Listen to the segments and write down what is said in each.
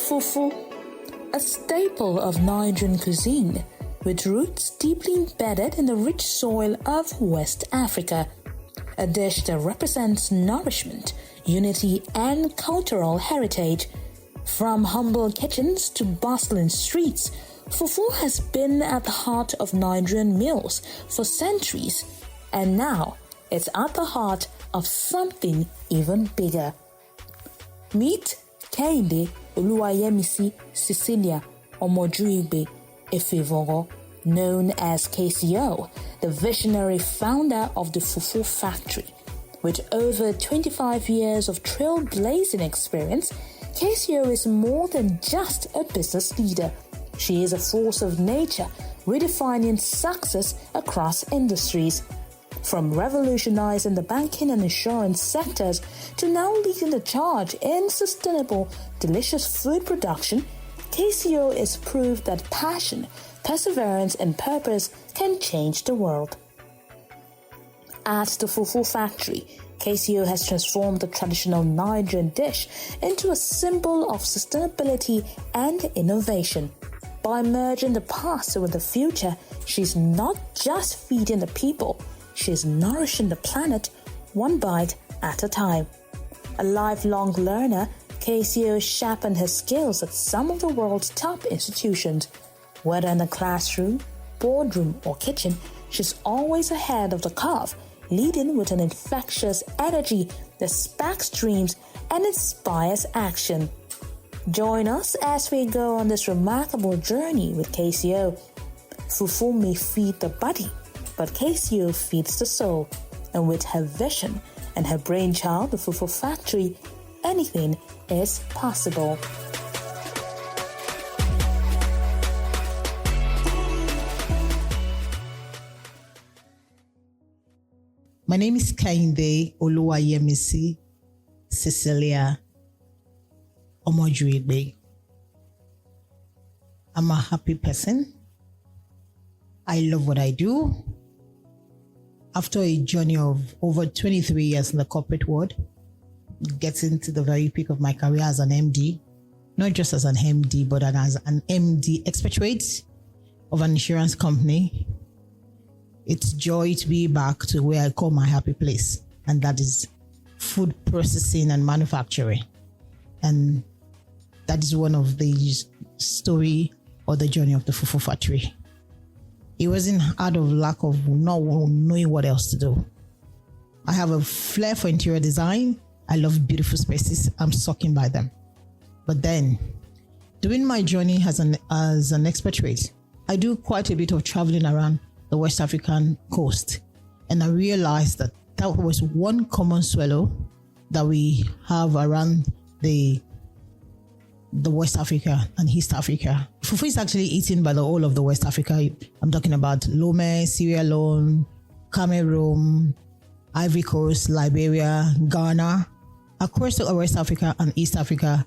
Fufu, a staple of Nigerian cuisine, with roots deeply embedded in the rich soil of West Africa. A dish that represents nourishment, unity, and cultural heritage. From humble kitchens to bustling streets, fufu has been at the heart of Nigerian meals for centuries, and now it's at the heart of something even bigger. Meet Kehinde Oluwayemsi Cecilia Omojuigbe Efevogo, known as KCO, the visionary founder of the Fufu Factory. With over 25 years of trailblazing experience, KCO is more than just a business leader. She is a force of nature, redefining success across industries. From revolutionizing the banking and insurance sectors to now leading the charge in sustainable, delicious food production, KCO is proof that passion, perseverance, and purpose can change the world. At the Fufu Factory, KCO has transformed the traditional Nigerian dish into a symbol of sustainability and innovation. By merging the past with the future, she's not just feeding the people, she's nourishing the planet one bite at a time. A lifelong learner, KCO sharpened her skills at some of the world's top institutions. Whether in the classroom, boardroom, or kitchen, she's always ahead of the curve, leading with an infectious energy that sparks dreams and inspires action. Join us as we go on this remarkable journey with KCO. Fufu may feed the body, but KCO feeds the soul. And with her vision and her brainchild, the Fufu Factory, anything is possible. My name is Kehinde Oluwayemsi Cecilia Omojuigbe. I'm a happy person. I love what I do. After a journey of over 23 years in the corporate world, getting to the very peak of my career as an MD, not just as an MD, but as an MD expatriate of an insurance company, it's joy to be back to where I call my happy place, and that is food processing and manufacturing. And that is one of the story or the journey of the Fufu Factory. It wasn't out of lack of not knowing what else to do. I have a flair for interior design. I love beautiful spaces. I'm sucking by them. But then, during my journey as an expatriate, I do quite a bit of traveling around the West African coast. And I realized that that was one common swallow that we have around the West Africa and East Africa. Fufu is actually eaten by the whole of the West Africa. I'm talking about Lome, Sierra Leone, Cameroon, Ivory Coast, Liberia, Ghana. Across the West Africa and East Africa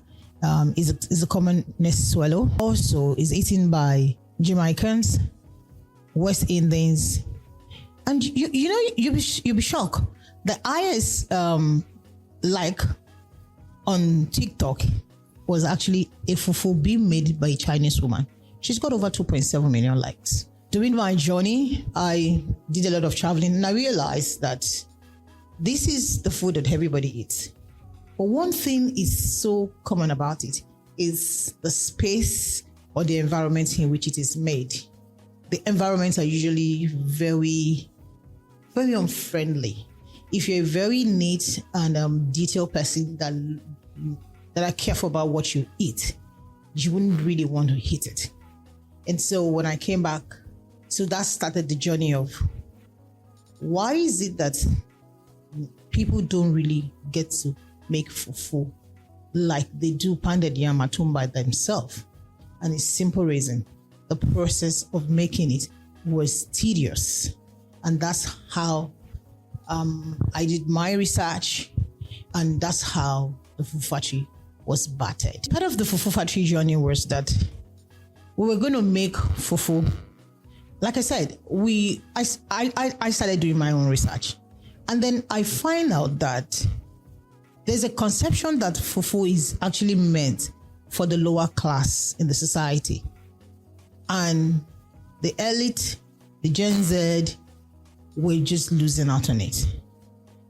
is a common nest swallow. Also is eaten by Jamaicans, West Indians, and you'll be shocked. The highest like on TikTok was actually a fufu being made by a Chinese woman. She's got over 2.7 million likes. During my journey, I did a lot of traveling, and I realized that this is the food that everybody eats. But one thing is so common about it is the space or the environment in which it is made. The environments are usually very, very unfriendly. If you're a very neat and detailed person that are careful about what you eat, you wouldn't really want to eat it. And so when I came back, so that started the journey of why is it that people don't really get to make fufu like they do pounded yam at home by themselves? And it's simple reason. The process of making it was tedious. And that's how I did my research, and that's how the Fufu Factory was battered. Part of the Fufu Factory journey was that we were going to make fufu. Like I said, I started doing my own research. And then I find out that there's a conception that fufu is actually meant for the lower class in the society. And the elite, the Gen Z, were just losing out on it.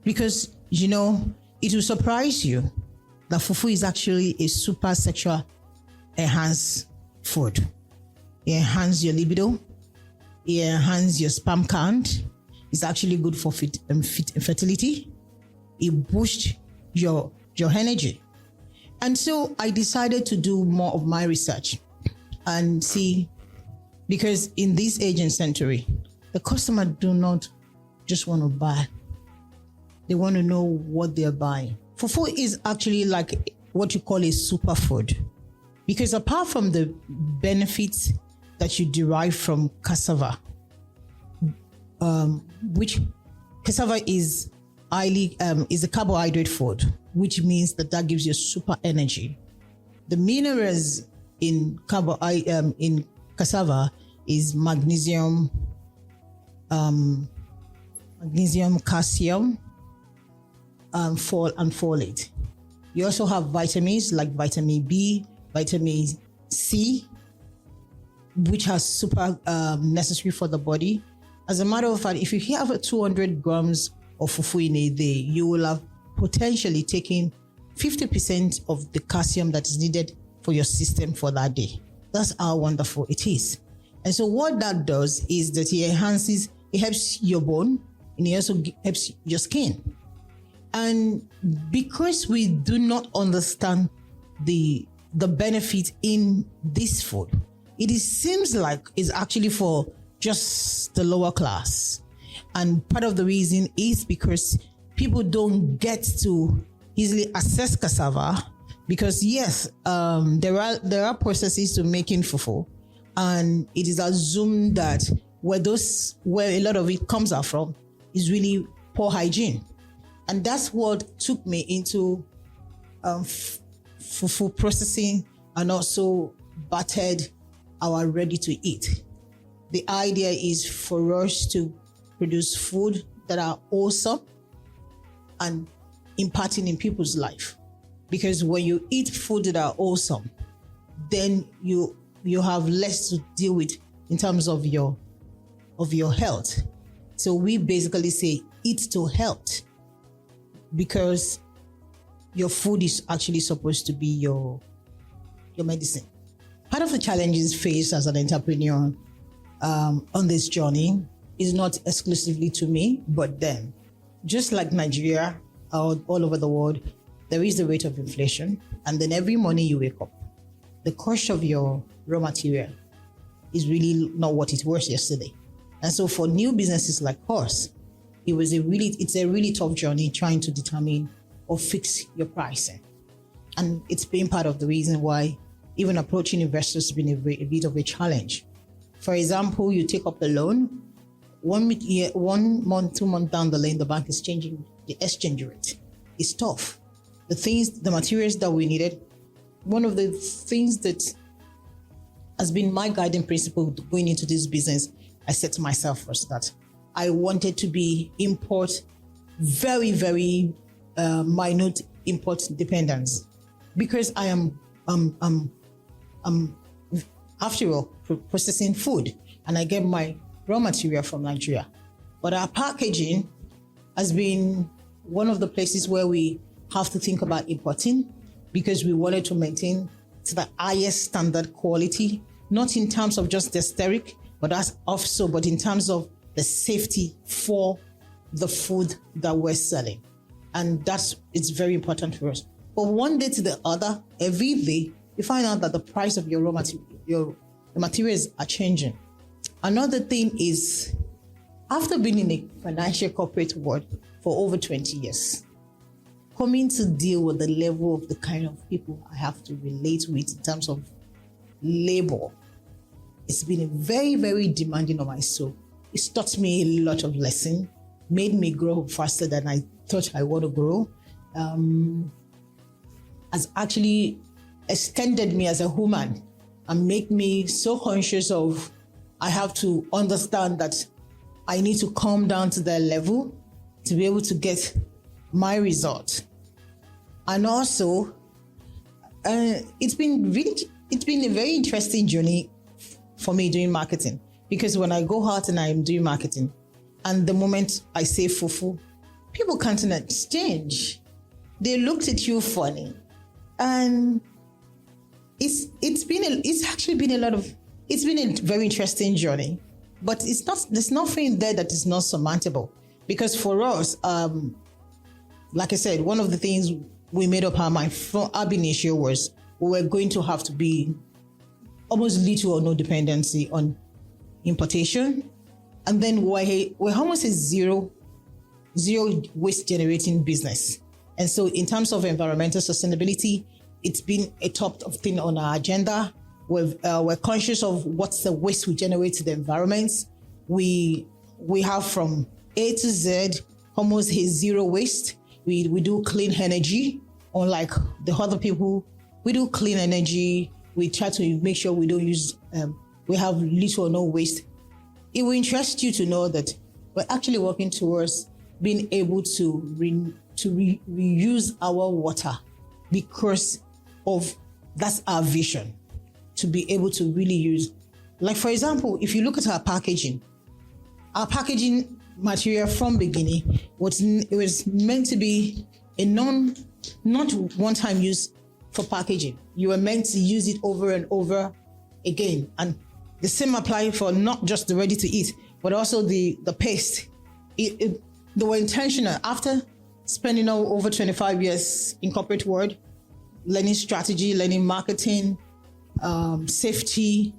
Because, it will surprise you that fufu is actually a super sexual enhanced food. It enhances your libido. It enhances your sperm count. It's actually good for fertility. It boosts your energy. And so I decided to do more of my research and see, because in this age and century, the customer do not just want to buy. They want to know what they're buying. Fufu is actually like what you call a superfood, because apart from the benefits that you derive from cassava, which cassava is a carbohydrate food, which means that gives you super energy. The minerals in cassava is magnesium, calcium, and folate. You also have vitamins like vitamin B, vitamin C, which are super necessary for the body. As a matter of fact, if you have 200 grams of fufu in a day, you will have potentially taken 50% of the calcium that is needed for your system for that day. That's how wonderful it is. And so what that does is that it helps your bone, and it also helps your skin. And because we do not understand the benefit in this food, it seems like it's actually for just the lower class. And part of the reason is because people don't get to easily access cassava, because yes, there are processes to making fufu, and it is assumed that where a lot of it comes out from is really poor hygiene. And that's what took me into fufu processing, and also battered our ready to eat. The idea is for us to produce food that are wholesome and imparting in people's life. Because when you eat food that are wholesome, then you have less to deal with in terms of your health. So we basically say eat to health, because your food is actually supposed to be your medicine. Part of the challenges faced as an entrepreneur on this journey is not exclusively to me, but them. Just like Nigeria, all over the world, there is the rate of inflation. And then every morning you wake up, the cost of your raw material is really not what it was yesterday. And so for new businesses like us, it's a really tough journey trying to determine or fix your pricing. And it's been part of the reason why even approaching investors has been a bit of a challenge. For example, you take up a loan, 1 month, 2 months down the lane, the bank is changing the exchange rate. It's tough. The materials that we needed, one of the things that has been my guiding principle going into this business, I said to myself first that I wanted to be very, very minute import dependence, because I am after all processing food, and I get my raw material from Nigeria. But our packaging has been one of the places where we have to think about importing, because we wanted to maintain to the highest standard quality, not in terms of just the aesthetic, but in terms of the safety for the food that we're selling. And it's very important for us. But one day to the other, every day, you find out that the price of your raw material, the materials are changing. Another thing is, after being in a financial corporate world for over 20 years, coming to deal with the level of the kind of people I have to relate with in terms of labor, it's been very, very demanding on my soul. It's taught me a lot of lessons, made me grow faster than I thought I would grow, has actually extended me as a human and make me so conscious of, I have to understand that I need to calm down to their level to be able to get my result. And also, It's been a very interesting journey for me doing marketing, because when I go out and I'm doing marketing, and the moment I say fufu, people can't exchange. They looked at you funny, and it's been a very interesting journey. But there's nothing there that is not surmountable, because for us, like I said, one of the things we made up our mind from ab initio was we were going to have to be almost little or no dependency on importation, and then we're almost a zero waste generating business. And so in terms of environmental sustainability, it's been a top thing on our agenda. We're conscious of what's the waste we generate to the environment. We have from A to Z almost a zero waste. We do clean energy, unlike the other people. We do clean energy. We try to make sure we don't use, we have little or no waste. It will interest you to know that we're actually working towards being able to reuse our water, because of that's our vision, to be able to really use. Like, for example, if you look at our packaging material from beginning, it was meant to be not one-time use for packaging. You were meant to use it over and over again. And the same applies for not just the ready to eat, but also the paste. They were intentional. After spending over 25 years in corporate world, learning strategy, learning marketing, safety,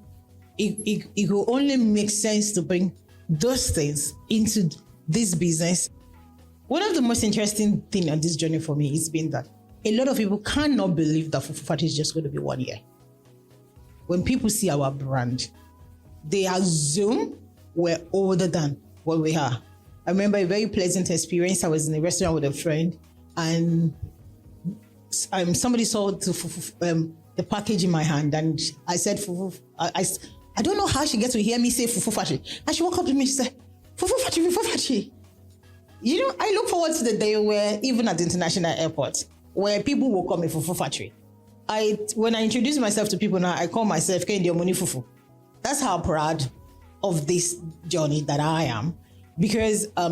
it will only make sense to bring those things into this business. One of the most interesting things on this journey for me has been that a lot of people cannot believe that Fufu Factory is just going to be 1 year. When people see our brand, they assume we're older than what we are. I remember a very pleasant experience. I was in a restaurant with a friend, and somebody saw the package in my hand, and I said, Fufu. I don't know how she gets to hear me say Fufu Factory. And she woke up to me and she said, Fufu Factory, Fufu Factory. You know, I look forward to the day where, even at the international airport, where people will call me Fufu Factory. When I introduce myself to people now, I call myself Kehinde Oluwayemsi Fufu. That's how proud of this journey that I am. Because at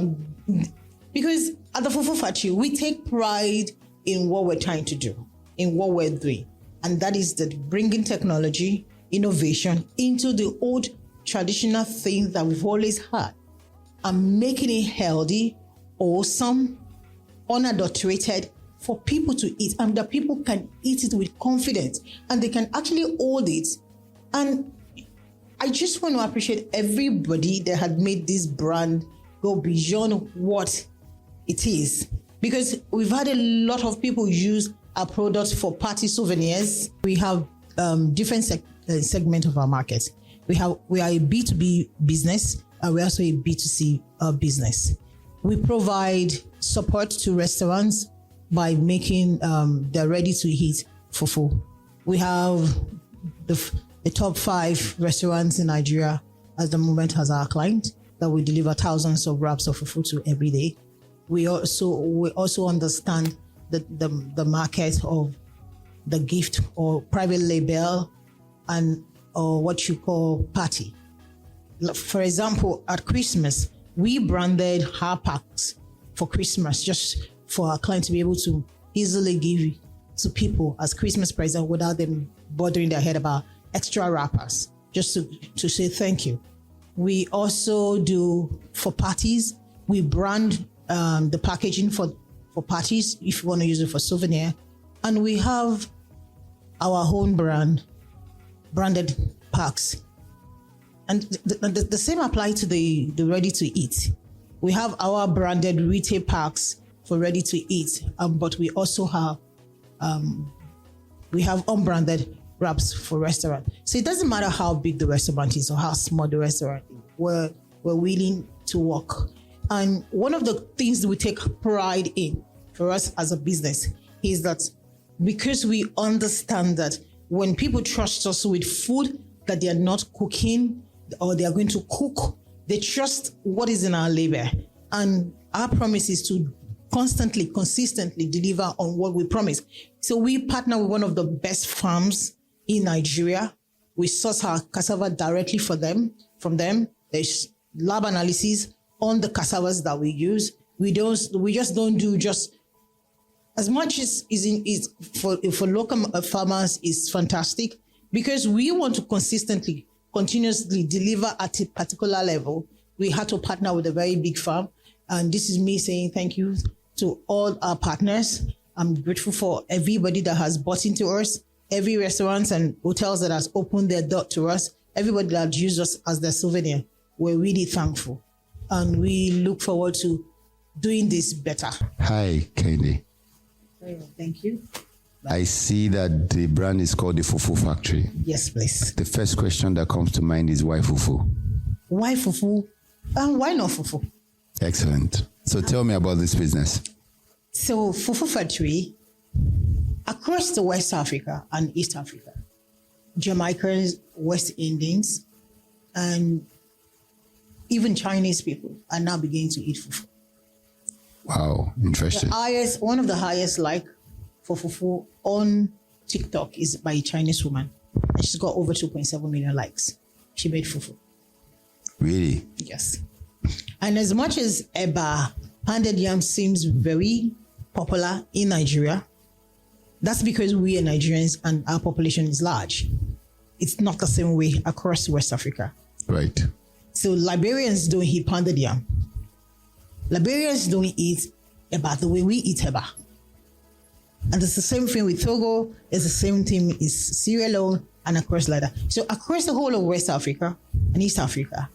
the Fufu Factory, we take pride in what we're trying to do, in what we're doing. And that is that bringing technology, innovation into the old traditional things that we've always had, and making it healthy, awesome, unadulterated for people to eat, and that people can eat it with confidence and they can actually hold it. And I just want to appreciate everybody that had made this brand go beyond what it is, because we've had a lot of people use our products for party souvenirs. We have different segment of our market. We are a B2B business, and we're also a B2C business. We provide support to restaurants by making the ready-to-eat fufu. We have the top 5 restaurants in Nigeria at the moment as our client, that we deliver thousands of wraps of fufu to every day. We also understand the market of the gift or private label or what you call party. For example, at Christmas, we branded our packs for Christmas, just for our clients to be able to easily give to people as Christmas present without them bothering their head about extra wrappers, just to say thank you. We also do for parties. We brand the packaging for parties if you want to use it for souvenir. And we have our own branded packs. And the same apply to the ready to eat. We have our branded retail packs for ready to eat, but we also have unbranded wraps for restaurant. So it doesn't matter how big the restaurant is or how small the restaurant is. We're willing to work. And one of the things that we take pride in for us as a business is that because we understand that when people trust us with food that they are not cooking or they are going to cook, they trust what is in our label. And our promise is to constantly, consistently deliver on what we promise. So we partner with one of the best farms in Nigeria. We source our cassava directly from them. There's lab analysis on the cassavas that we use. We just don't do just as much as is for local farmers is fantastic, because we want to continuously deliver at a particular level. We had to partner with a very big farm. And this is me saying thank you to all our partners. I'm grateful for everybody that has bought into us, every restaurants and hotels that has opened their door to us, everybody that used us as their souvenir. We're really thankful. And we look forward to doing this better. Hi, Kehinde. Thank you. I see that the brand is called the Fufu Factory. Yes, please. The first question that comes to mind is why Fufu? Why Fufu? And why not Fufu? Excellent. So tell me about this business. So Fufu Factory, across the West Africa and East Africa, Jamaicans, West Indians, and even Chinese people are now beginning to eat fufu. Wow, interesting. One of the highest like for fufu on TikTok is by a Chinese woman. And she's got over 2.7 million likes. She made fufu. Really? Yes. And as much as eba, pounded yam seems very popular in Nigeria, that's because we are Nigerians and our population is large. It's not the same way across West Africa. Right. So Liberians don't eat pounded yam. Liberians don't eat eba the way we eat eba. And it's the same thing with Togo. It's the same thing with Sierra Leone and across like that. So across the whole of West Africa and East Africa,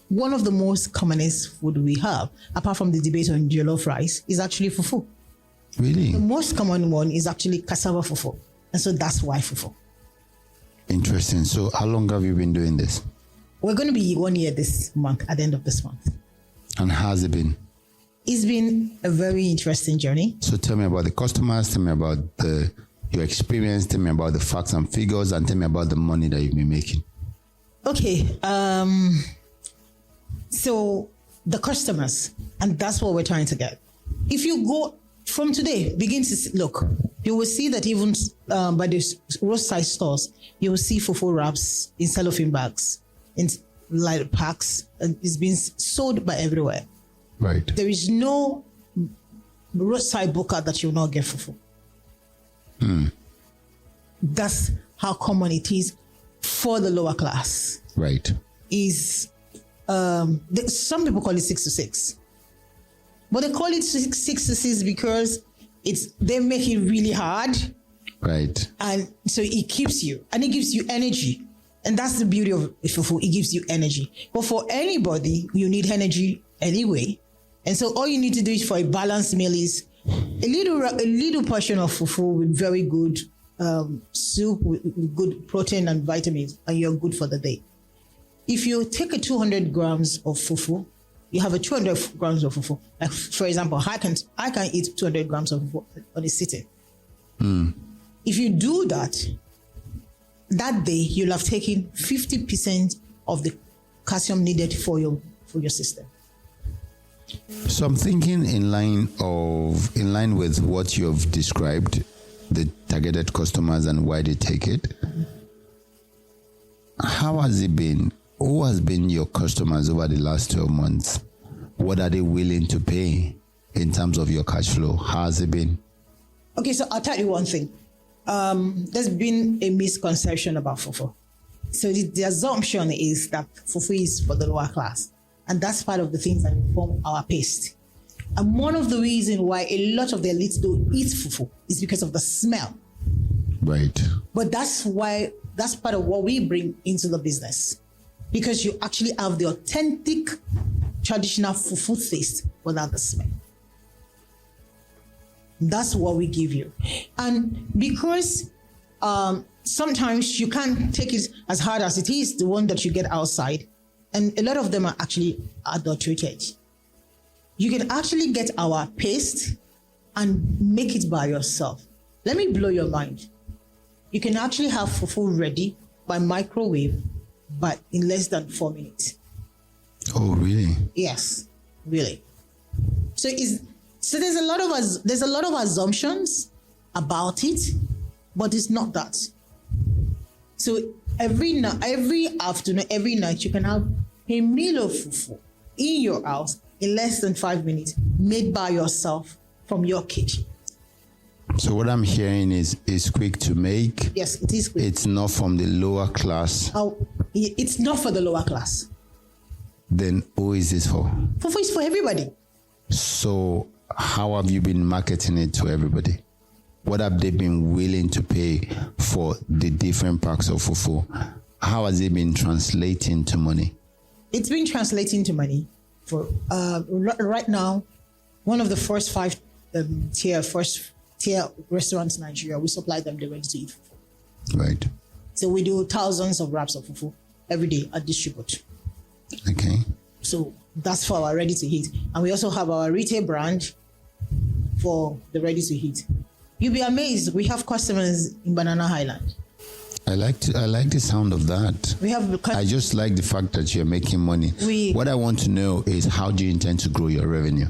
one of the most commonest food we have, apart from the debate on jollof rice, is actually fufu. Really? The most common one is actually cassava fufu. And so that's why fufu. Interesting. So how long have you been doing this? We're going to be 1 year this month, at the end of this month. And how has it been? It's been a very interesting journey. So tell me about the customers, tell me about your experience, tell me about the facts and figures, and tell me about the money that you've been making. Okay. So the customers, and that's what we're trying to get. If you go from today, begin to look, you will see that even by the roadside stores, you will see fufu wraps in cellophane bags, in light packs, and it's been sold by everywhere. Right. There is no roadside booker that you will not get fufu. That's how common it is for the lower class. Right. Some people call it 6 to 6, but they call it 6 to 6 because they make it really hard. Right. And so it keeps you, and it gives you energy. And that's the beauty of fufu. It gives you energy. But for anybody, you need energy anyway. And so all you need to do is for a balanced meal is a little portion of fufu with very good soup, with good protein and vitamins, and you're good for the day. If you take a 200 grams of fufu, you have a 200 grams of fufu. Like for example, I can eat 200 grams of fufu on a sitting. If you do that day, you'll have taken 50% of the calcium needed for your system. So I'm thinking in line with what you've described, the targeted customers and why they take it. How has it been? Who has been your customers over the last 12 months? What are they willing to pay in terms of your cash flow? How has it been? Okay, so I'll tell you one thing. There's been a misconception about fufu. So the assumption is that fufu is for the lower class. And that's part of the things that inform our taste. And one of the reasons why a lot of the elites don't eat fufu is because of the smell. Right. But that's part of what we bring into the business. Because you actually have the authentic traditional fufu taste without the smell. That's what we give you. And because sometimes you can't take it as hard as it is, the one that you get outside, and a lot of them are actually adulterated. You can actually get our paste and make it by yourself. Let me blow your mind. You can actually have fufu ready by microwave, but in less than 4 minutes. Oh, really? Yes, really. So So there's a lot of assumptions about it, but it's not that. So every afternoon, every night, you can have a meal of fufu in your house in less than 5 minutes, made by yourself from your kitchen. So what I'm hearing is quick to make. Yes, it is quick. It's not from the lower class. Oh, it's not for the lower class. Then who is this for? Fufu is for everybody. So how have you been marketing it to everybody? What have they been willing to pay for the different packs of fufu? How has it been translating to money? It's been translating to money. For right now, one of the first first tier restaurants in Nigeria, we supply them the ready-to-eat fufu. Right. So we do thousands of wraps of fufu every day at distribute. Okay. So that's for our ready-to-eat. And we also have our retail brand for the ready-to-eat. You'll be amazed. We have customers in Banana Island. I like the sound of that. I just like the fact that you're making money. What I want to know is, how do you intend to grow your revenue?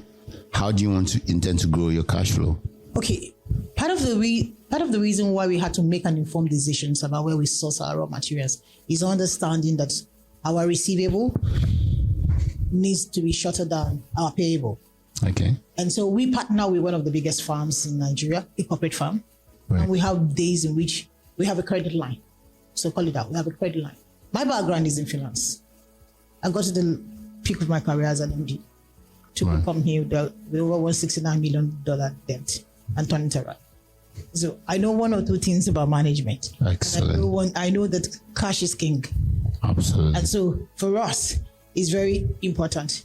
How do you intend to grow your cash flow? Okay, part of the reason why we had to make an informed decisions about where we source our raw materials is understanding that our receivable needs to be shorter than our payable. Okay. And so we partner with one of the biggest farms in Nigeria, a corporate farm. Right. And we have days in which we have a credit line. So call it out. We have a credit line. My background is in finance. I got to the peak of my career as an MD to come here with over $169 million debt and turn it around. So I know one or two things about management. Excellent. I know that cash is king. Absolutely. And so for us, it's very important.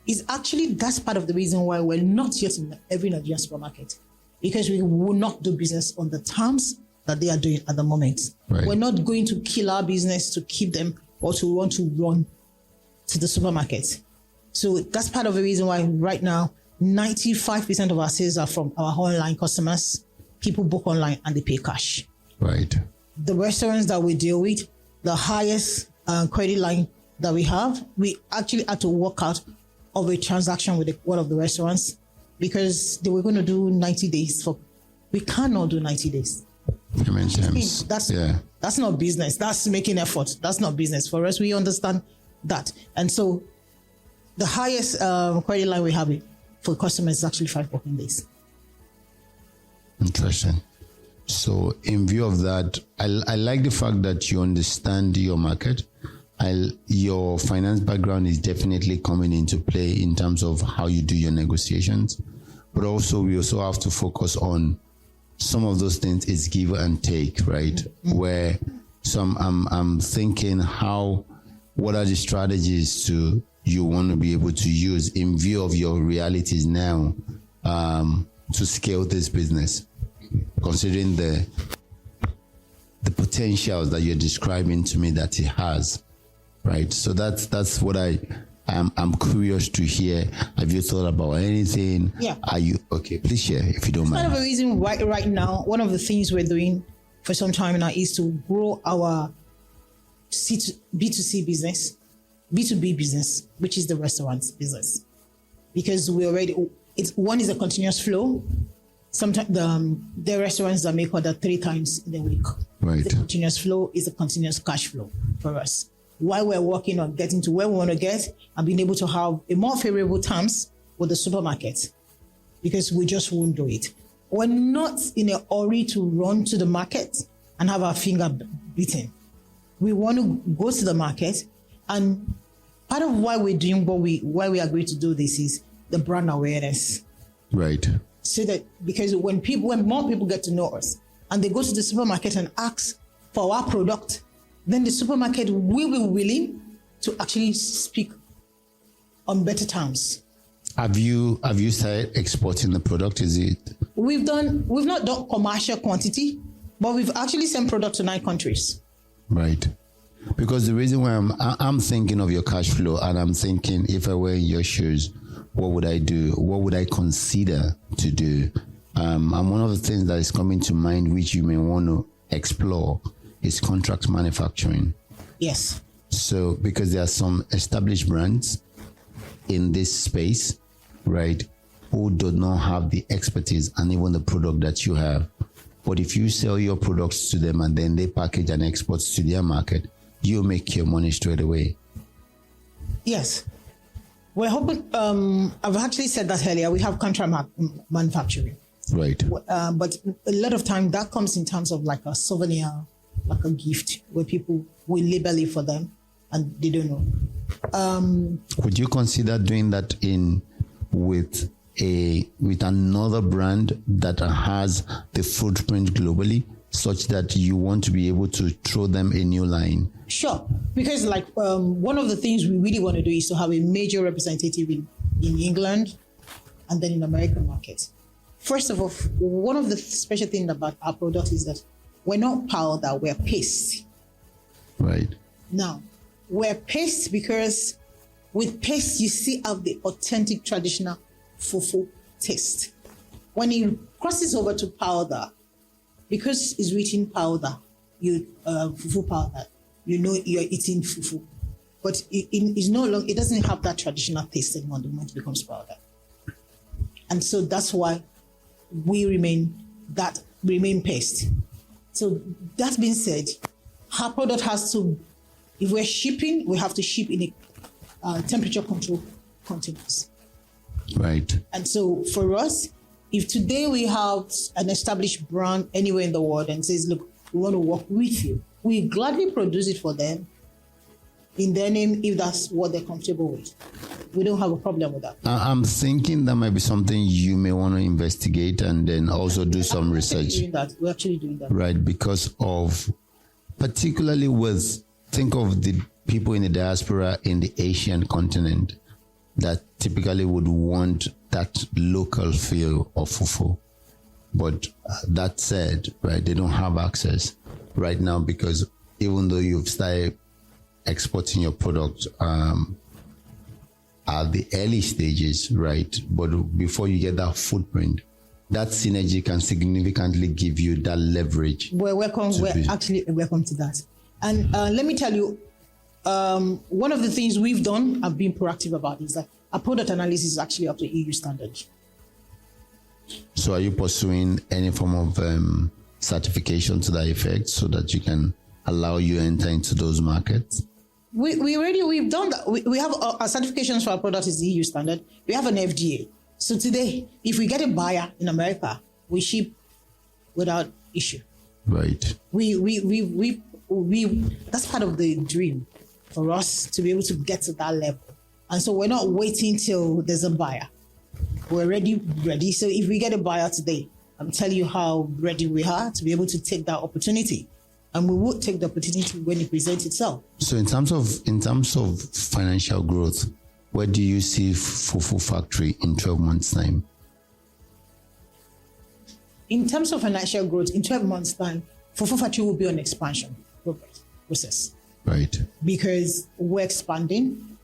That's part of the reason why we're not yet in every Nigerian supermarket, because we will not do business on the terms that they are doing at the moment. Right. We're not going to kill our business to keep them or to want to run to the supermarket. So that's part of the reason why right now, 95% of our sales are from our online customers. People book online and they pay cash. Right. The restaurants that we deal with, the highest credit line that we have, we actually had to work out of a transaction with one of the restaurants because they were going to do 90 days. We cannot do 90 days. That's not business. That's making effort. That's not business. For us, we understand that. And so the highest credit line we have for customers is actually 5 working days. Interesting. So in view of that, I like the fact that you understand your market. Your finance background is definitely coming into play in terms of how you do your negotiations. But also, we also have to focus on some of those things is give and take, right? Mm-hmm. Where I'm thinking what are the strategies you want to be able to use in view of your realities now to scale this business, considering the potentials that you're describing to me that it has, right? So that's what I'm curious to hear. Have you thought about anything? Yeah. Are you okay? Please share if you don't mind. Part of the reason right now, one of the things we're doing for some time now is to grow our B2C business, B2B business, which is the restaurants business, because one is a continuous flow. Sometimes the restaurants that make order 3 times in a week. Right. The continuous flow is a continuous cash flow for us. While we're working on getting to where we want to get and being able to have a more favorable terms with the supermarket, because we just won't do it. We're not in a hurry to run to the market and have our finger beaten. We want to go to the market, and part of why we're doing why we agreed to do this is the brand awareness. Right. So that because when more people get to know us and they go to the supermarket and ask for our product, then the supermarket will be willing to actually speak on better terms. Have you started exporting the product? Is it? We've not done commercial quantity, but we've actually sent product to 9 countries. Right. Because the reason why I'm thinking of your cash flow, and I'm thinking, if I were in your shoes, what would I do? What would I consider to do? And one of the things that is coming to mind, which you may want to explore, is contract manufacturing. Yes. So, because there are some established brands in this space, right? who do not have the expertise and even the product that you have. But if you sell your products to them and then they package and export to their market, you make your money straight away. Yes. We're hoping, I've actually said that earlier, we have contract manufacturing. Right. But a lot of time that comes in terms of like a souvenir, like a gift, where people will label it for them and they don't know. Would you consider doing that with another brand that has the footprint globally, such that you want to be able to throw them a new line? Sure, because like one of the things we really want to do is to have a major representative in England and then in American markets. First of all, one of the special things about our product is that we're not powder, we're paste. Right. Now, we're paste because with paste you see have the authentic traditional fufu taste. When it crosses over to powder, because it's written powder, fufu powder, you know you're eating fufu. But it's no longer, it doesn't have that traditional taste anymore the moment it becomes powder. And so that's why we remain paste. So that being said, our product has to, if we're shipping, we have to ship in a temperature control containers. Right. And so for us, if today we have an established brand anywhere in the world and says, look, we want to work with you, we gladly produce it for them in their name if that's what they're comfortable with. We don't have a problem with that. I'm thinking that might be something you may want to investigate and then also do some research. We're actually doing that. Right, because of, particularly think of the people in the diaspora in the Asian continent that typically would want that local feel of fufu. But that said, right, they don't have access right now because even though you've started exporting your product at the early stages, right, but before you get that footprint, that synergy can significantly give you that leverage. We're actually welcome to that. And let me tell you, one of the things we've done and been proactive about is that our product analysis is actually up to EU standard. So are you pursuing any form of certification to that effect so that you can allow you enter into those markets? We've done that. We have our certifications for our product is EU standard. We have an FDA. So today, if we get a buyer in America, we ship without issue. Right. We that's part of the dream for us to be able to get to that level. And so we're not waiting till there's a buyer. We're ready. So if we get a buyer today, I'm telling you how ready we are to be able to take that opportunity. And we will take the opportunity when it presents itself. So in terms of financial growth, where do you see Fufu Factory in 12 months' time? In terms of financial growth, in 12 months' time, Fufu Factory will be on expansion process. Right. Because we're expanding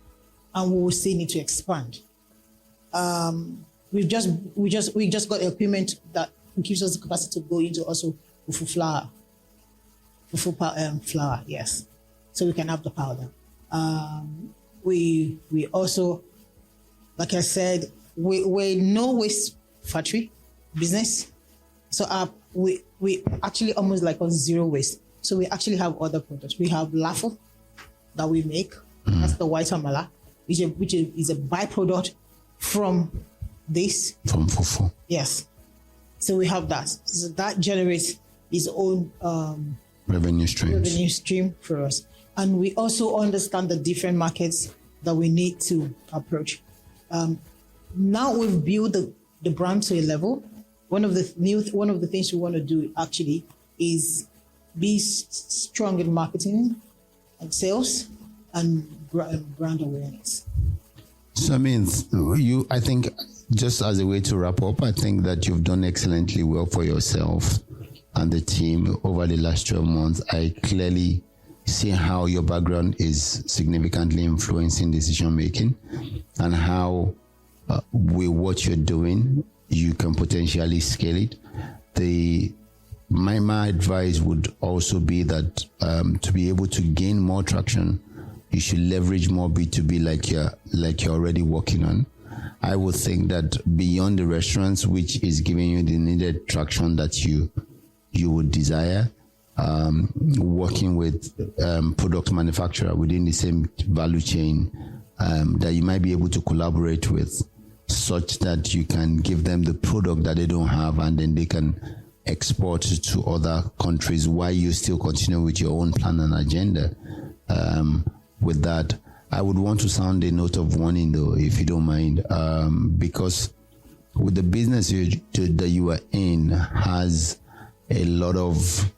and we will still need to expand. We just got equipment that gives us the capacity to go into also Fufu flour. Flour, yes. So we can have the powder. We also, like I said, we're no waste factory business. So we actually almost like on zero waste. So we actually have other products. We have lafo that we make. That's the white amala, which is a byproduct from this. From fufu. Yes. So we have that. So that generates its own revenue stream for us. And we also understand the different markets that we need to approach. Now we've built the brand to a level. One of the things we want to do actually is be strong in marketing and sales and brand awareness. So I mean, I think just as a way to wrap up, I think that you've done excellently well for yourself and the team over the last 12 months. I clearly see how your background is significantly influencing decision making and how with what you're doing, you can potentially scale it. My advice would also be that to be able to gain more traction, you should leverage more B2B like you're already working on. I would think that beyond the restaurants, which is giving you the needed traction that you would desire, working with product manufacturer within the same value chain that you might be able to collaborate with, such that you can give them the product that they don't have, and then they can export to other countries while you still continue with your own plan and agenda. With that, I would want to sound a note of warning, though, if you don't mind, because with the business that you are in has a lot of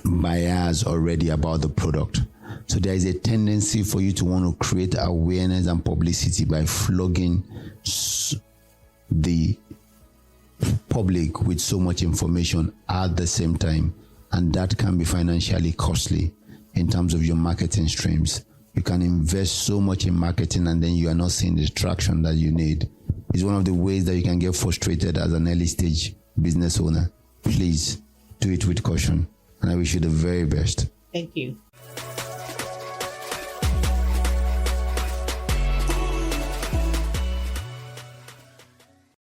bias already about the product. So there is a tendency for you to want to create awareness and publicity by flogging the public with so much information at the same time. And that can be financially costly in terms of your marketing streams. You can invest so much in marketing and then you are not seeing the traction that you need. It's one of the ways that you can get frustrated as an early stage business owner. Please do it with caution. And I wish you the very best. Thank you.